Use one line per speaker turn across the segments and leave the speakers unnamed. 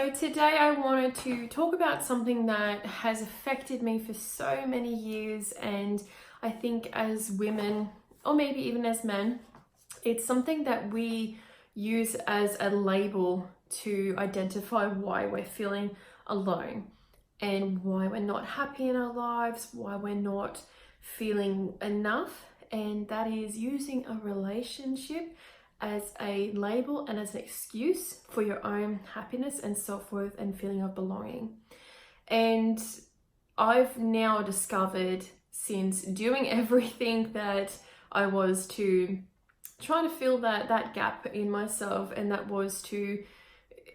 So today I wanted to talk about something that has affected me for so many years, and I think as women, or maybe even as men, it's something that we use as a label to identify why we're feeling alone and why we're not happy in our lives, why we're not feeling enough, and that is using a relationship as a label and as an excuse for your own happiness and self-worth and feeling of belonging. And I've now discovered, since doing everything that I was to try to fill that gap in myself, and that was to,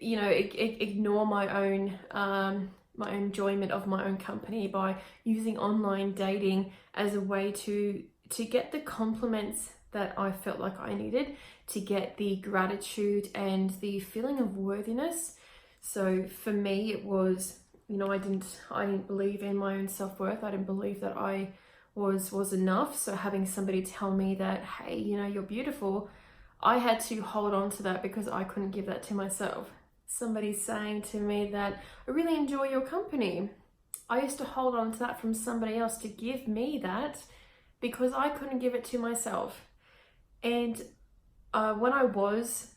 ignore my own enjoyment of my own company by using online dating as a way to get the compliments that I felt like I needed, to get the gratitude and the feeling of worthiness. So for me, it was, I didn't believe in my own self-worth. I didn't believe that I was enough. So having somebody tell me that, hey, you're beautiful, I had to hold on to that because I couldn't give that to myself. Somebody saying to me that I really enjoy your company, I used to hold on to that from somebody else to give me that because I couldn't give it to myself. And when I was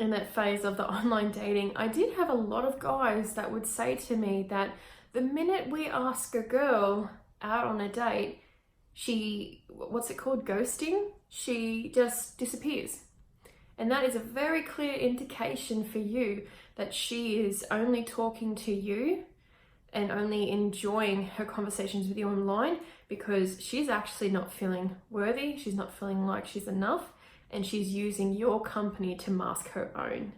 in that phase of the online dating, I did have a lot of guys that would say to me that the minute we ask a girl out on a date, what's it called, ghosting, she just disappears. And that is a very clear indication for you that she is only talking to you and only enjoying her conversations with you online because she's actually not feeling worthy, she's not feeling like she's enough, and she's using your company to mask her own,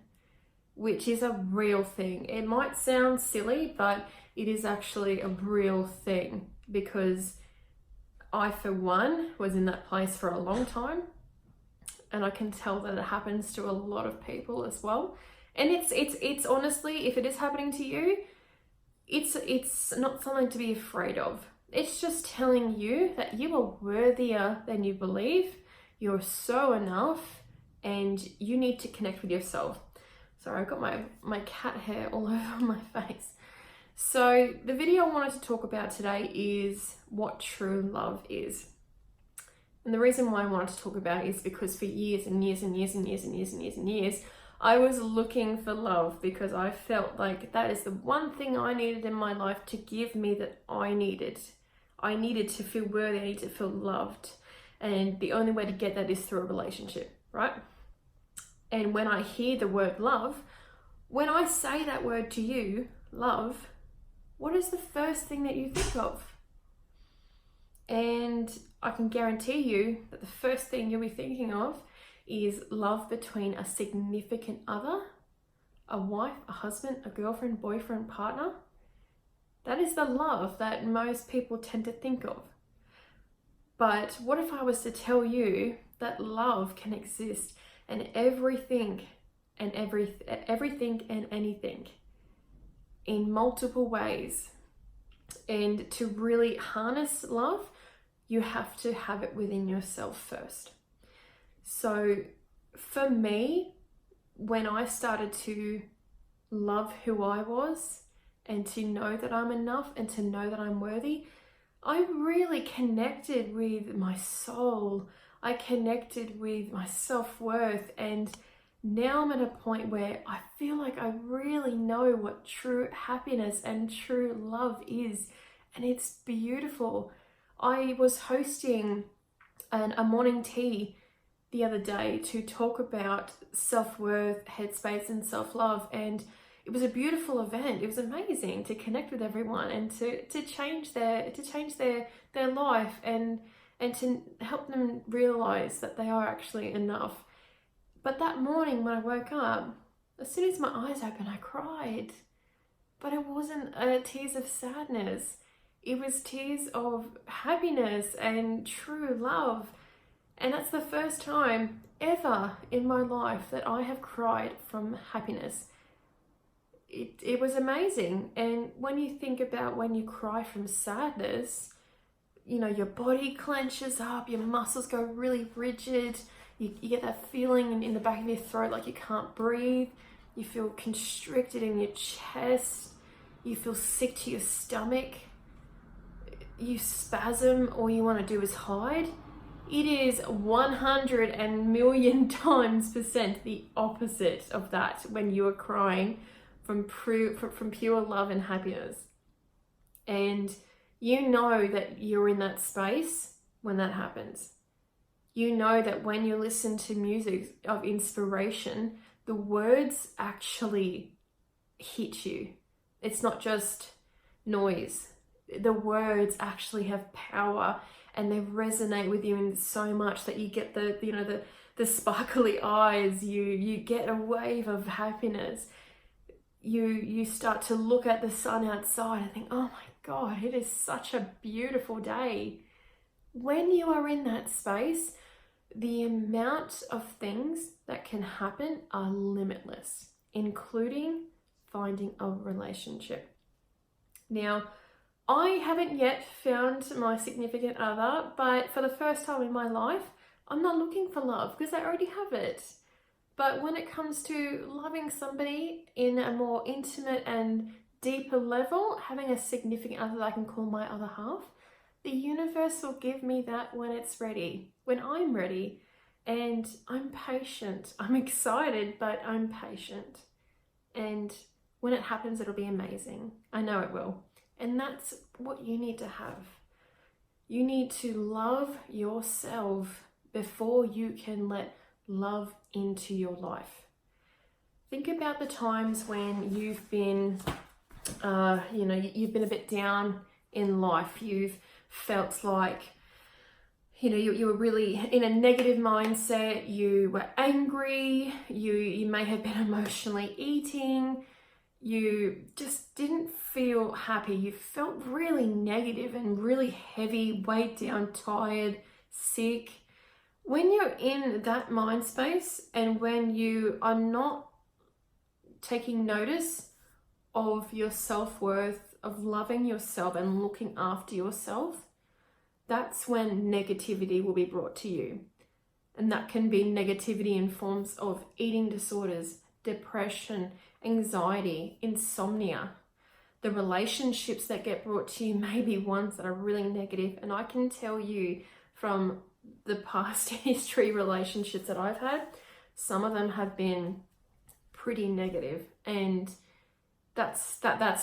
which is a real thing. It might sound silly, but it is actually a real thing, because I, for one, was in that place for a long time, and I can tell that it happens to a lot of people as well. And it's honestly, if it is happening to you, it's not something to be afraid of. It's just telling you that you are worthier than you believe. You're so enough, and you need to connect with yourself. Sorry, I've got my cat hair all over my face. So the video I wanted to talk about today is what true love is. And the reason why I wanted to talk about it is because for years and years and years and years and years and years and years, I was looking for love because I felt like that is the one thing I needed in my life to give me that I needed. I needed to feel worthy, I needed to feel loved. And the only way to get that is through a relationship, right? And when I hear the word love, when I say that word to you, love, what is the first thing that you think of? And I can guarantee you that the first thing you'll be thinking of is love between a significant other, a wife, a husband, a girlfriend, boyfriend, partner. That is the love that most people tend to think of. But what if I was to tell you that love can exist in everything and anything in multiple ways? And to really harness love, you have to have it within yourself first. So for me, when I started to love who I was and to know that I'm enough and to know that I'm worthy, I really connected with my soul. I connected with my self-worth, and now I'm at a point where I feel like I really know what true happiness and true love is, and it's beautiful. I was hosting a morning tea the other day to talk about self-worth, headspace, and self-love, and it was a beautiful event. It was amazing to connect with everyone and to change their life and to help them realize that they are actually enough. But that morning when I woke up, as soon as my eyes opened, I cried. But it wasn't tears of sadness. It was tears of happiness and true love. And that's the first time ever in my life that I have cried from happiness. It was amazing. And when you think about when you cry from sadness, your body clenches up, your muscles go really rigid, you get that feeling in the back of your throat like you can't breathe, you feel constricted in your chest, you feel sick to your stomach, you spasm, all you want to do is hide, it is 100 and million times percent the opposite of that when you are crying from pure love and happiness. And you know that you're in that space when that happens. You know that when you listen to music of inspiration, the words actually hit you. It's not just noise. The words actually have power, and they resonate with you in so much that you get the sparkly eyes, you get a wave of happiness. You start to look at the sun outside and think, oh my God, it is such a beautiful day. When you are in that space, the amount of things that can happen are limitless, including finding a relationship. Now, I haven't yet found my significant other, but for the first time in my life, I'm not looking for love because I already have it. But when it comes to loving somebody in a more intimate and deeper level, having a significant other that I can call my other half, the universe will give me that when it's ready, when I'm ready. And I'm patient. I'm excited, but I'm patient. And when it happens, it'll be amazing. I know it will. And that's what you need to have. You need to love yourself before you can let love into your life. Think about the times when you've been, you've been a bit down in life. You've felt like, you were really in a negative mindset. You were angry. You may have been emotionally eating. You just didn't feel happy. You felt really negative and really heavy, weighed down, tired, sick. When you're in that mind space and when you are not taking notice of your self-worth, of loving yourself and looking after yourself, that's when negativity will be brought to you. And that can be negativity in forms of eating disorders, depression, anxiety, insomnia. The relationships that get brought to you may be ones that are really negative. And I can tell you from the past history relationships that I've had, some of them have been pretty negative. And that's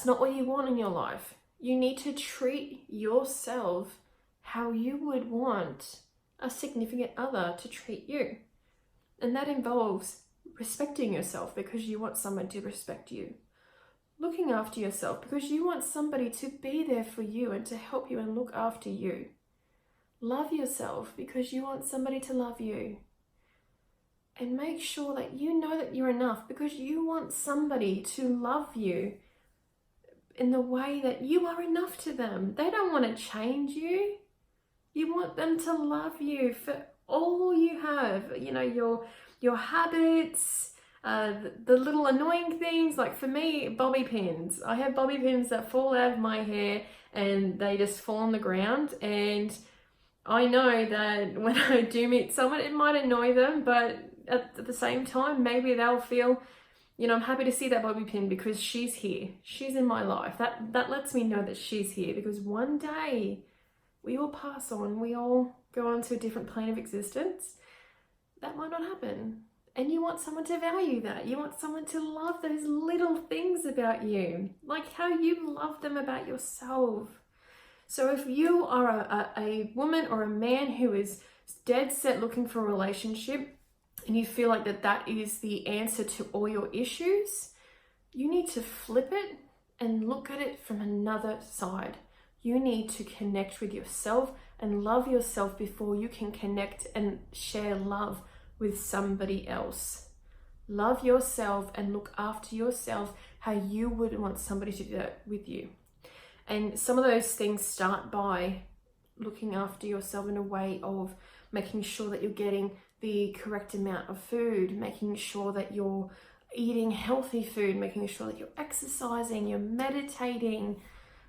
not what you want in your life. You need to treat yourself how you would want a significant other to treat you. And that involves respecting yourself because you want someone to respect you. Looking after yourself because you want somebody to be there for you and to help you and look after you. Love yourself because you want somebody to love you. And make sure that you know that you're enough because you want somebody to love you in the way that you are enough to them. They don't want to change you. You want them to love you for all you have, your habits, the little annoying things. Like for me, bobby pins. I have bobby pins that fall out of my hair and they just fall on the ground. And I know that when I do meet someone, it might annoy them, but at the same time, maybe they'll feel, I'm happy to see that bobby pin because she's here. She's in my life. That lets me know that she's here because one day we all pass on. We all go on to a different plane of existence. That might not happen. And you want someone to value that. You want someone to love those little things about you, like how you love them about yourself. So if you are a woman or a man who is dead set looking for a relationship and you feel like that is the answer to all your issues, you need to flip it and look at it from another side. You need to connect with yourself and love yourself before you can connect and share love with somebody else. Love yourself and look after yourself how you would want somebody to do that with you. And some of those things start by looking after yourself in a way of making sure that you're getting the correct amount of food, making sure that you're eating healthy food, making sure that you're exercising, you're meditating,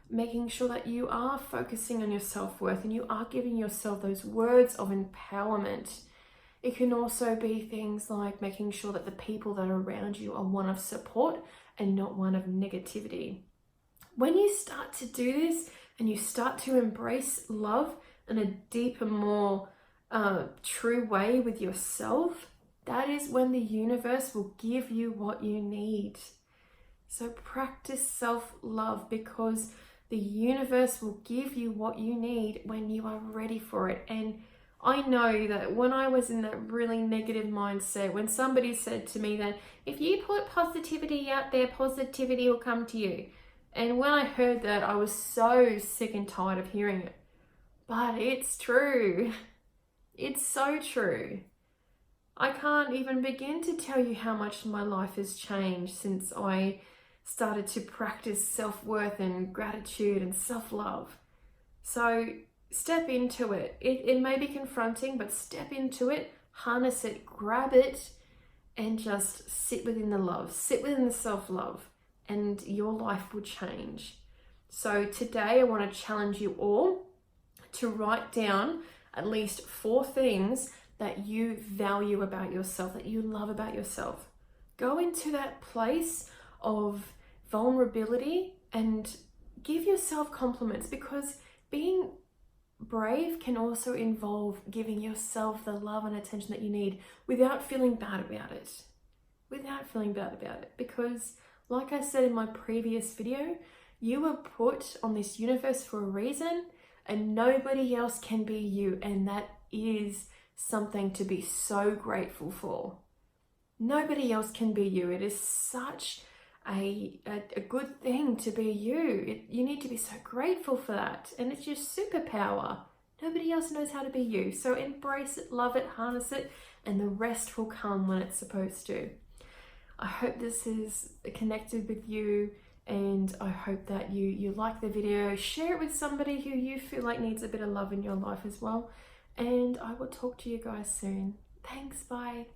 making sure that you are focusing on your self-worth and you are giving yourself those words of empowerment. It can also be things like making sure that the people that are around you are one of support and not one of negativity. When you start to do this and you start to embrace love in a deeper, more true way with yourself, that is when the universe will give you what you need. So practice self-love, because the universe will give you what you need when you are ready for it. And I know that when I was in that really negative mindset, when somebody said to me that if you put positivity out there, positivity will come to you. And when I heard that, I was so sick and tired of hearing it. But it's true. It's so true. I can't even begin to tell you how much my life has changed since I started to practice self-worth and gratitude and self-love. So step into it. It may be confronting, but step into it, harness it, grab it, and just sit within the love, sit within the self-love, and your life will change. So today I want to challenge you all to write down at least 4 things that you value about yourself, that you love about yourself. Go into that place of vulnerability and give yourself compliments, because being brave can also involve giving yourself the love and attention that you need without feeling bad about it. Because like I said in my previous video, you were put on this universe for a reason, and nobody else can be you, and that is something to be so grateful for. Nobody else can be you. It is such a good thing to be you. You need to be so grateful for that, and it's your superpower. Nobody else knows how to be you, so embrace it, love it, harness it, and the rest will come when it's supposed to. I hope this is connected with you, and I hope that you like the video. Share it with somebody who you feel like needs a bit of love in your life as well, and I will talk to you guys soon. Thanks, bye.